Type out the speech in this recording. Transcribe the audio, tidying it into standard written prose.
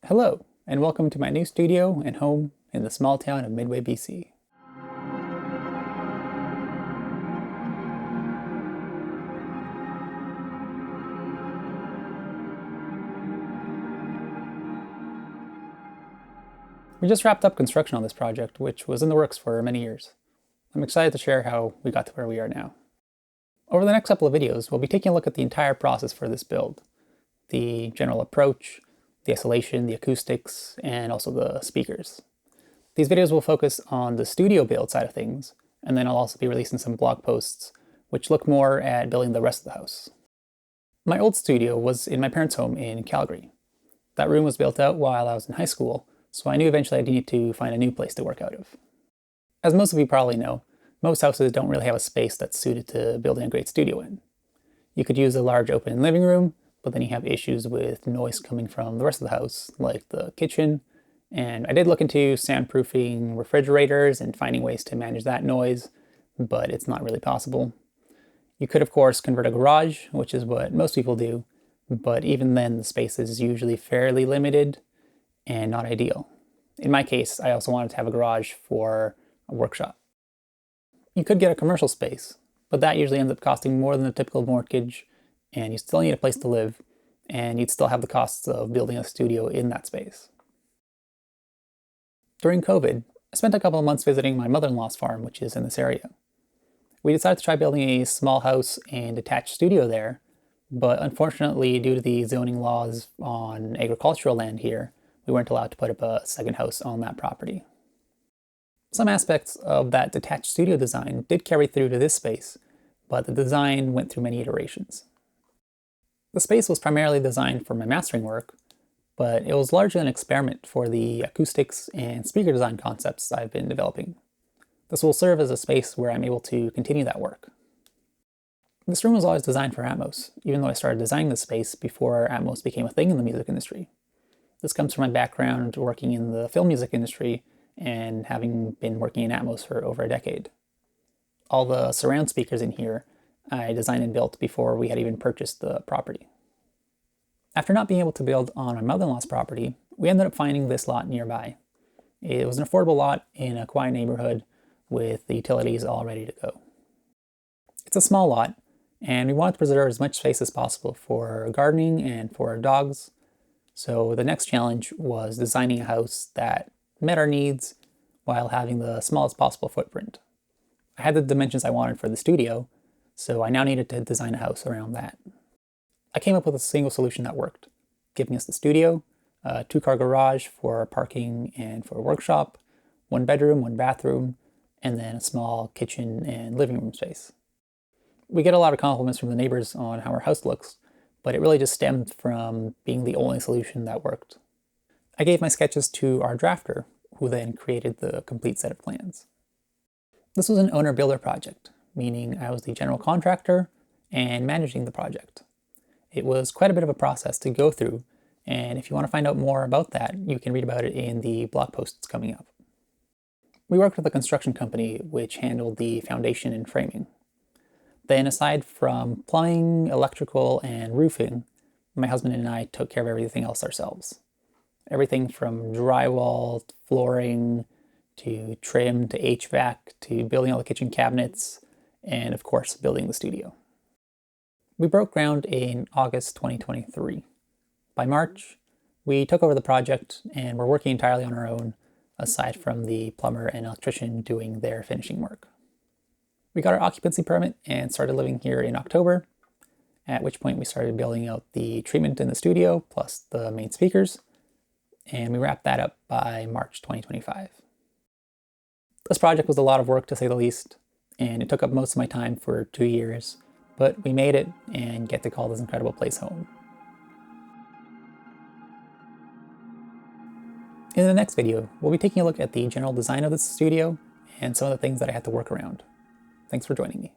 Hello, and welcome to my new studio and home in the small town of Midway, BC. We just wrapped up construction on this project, which was in the works for many years. I'm excited to share how we got to where we are now. Over the next couple of videos, we'll be taking a look at the entire process for this build. The general approach, the isolation, the acoustics, and also the speakers. These videos will focus on the studio build side of things, and then I'll also be releasing some blog posts which look more at building the rest of the house. My old studio was in my parents' home in Calgary. That room was built out while I was in high school, so I knew eventually I'd need to find a new place to work out of. As most of you probably know, most houses don't really have a space that's suited to building a great studio in. You could use a large open living room, but then you have issues with noise coming from the rest of the house, like the kitchen. And I did look into soundproofing refrigerators and finding ways to manage that noise, but it's not really possible. You could, of course, convert a garage, which is what most people do, but even then the space is usually fairly limited and not ideal. In my case, I also wanted to have a garage for a workshop. You could get a commercial space, but that usually ends up costing more than a typical mortgage, and you still need a place to live, and you'd still have the costs of building a studio in that space. During COVID, I spent a couple of months visiting my mother-in-law's farm, which is in this area. We decided to try building a small house and detached studio there, but unfortunately, due to the zoning laws on agricultural land here, we weren't allowed to put up a second house on that property. Some aspects of that detached studio design did carry through to this space, but the design went through many iterations. The space was primarily designed for my mastering work, but it was largely an experiment for the acoustics and speaker design concepts I've been developing. This will serve as a space where I'm able to continue that work. This room was always designed for Atmos, even though I started designing this space before Atmos became a thing in the music industry. This comes from my background working in the film music industry and having been working in Atmos for over a decade. All the surround speakers in here I designed and built before we had even purchased the property. After not being able to build on my mother-in-law's property, we ended up finding this lot nearby. It was an affordable lot in a quiet neighborhood with the utilities all ready to go. It's a small lot, and we wanted to preserve as much space as possible for gardening and for our dogs. So the next challenge was designing a house that met our needs while having the smallest possible footprint. I had the dimensions I wanted for the studio, so I now needed to design a house around that. I came up with a single solution that worked, giving us the studio, a 2-car garage for parking and for a workshop, 1 bedroom, 1 bathroom, and then a small kitchen and living room space. We get a lot of compliments from the neighbors on how our house looks, but it really just stemmed from being the only solution that worked. I gave my sketches to our drafter, who then created the complete set of plans. This was an owner-builder project, meaning I was the general contractor and managing the project. It was quite a bit of a process to go through, and if you want to find out more about that, you can read about it in the blog posts coming up. We worked with a construction company which handled the foundation and framing. Then aside from plumbing, electrical, and roofing, my husband and I took care of everything else ourselves. Everything from drywall, flooring, to trim, to HVAC, to building all the kitchen cabinets, and of course, building the studio. We broke ground in August 2023. By March, we took over the project and were working entirely on our own, aside from the plumber and electrician doing their finishing work. We got our occupancy permit and started living here in October, at which point we started building out the treatment in the studio, plus the main speakers, and we wrapped that up by March 2025. This project was a lot of work, to say the least, and it took up most of my time for 2 years, but we made it and get to call this incredible place home. In the next video, we'll be taking a look at the general design of this studio and some of the things that I had to work around. Thanks for joining me.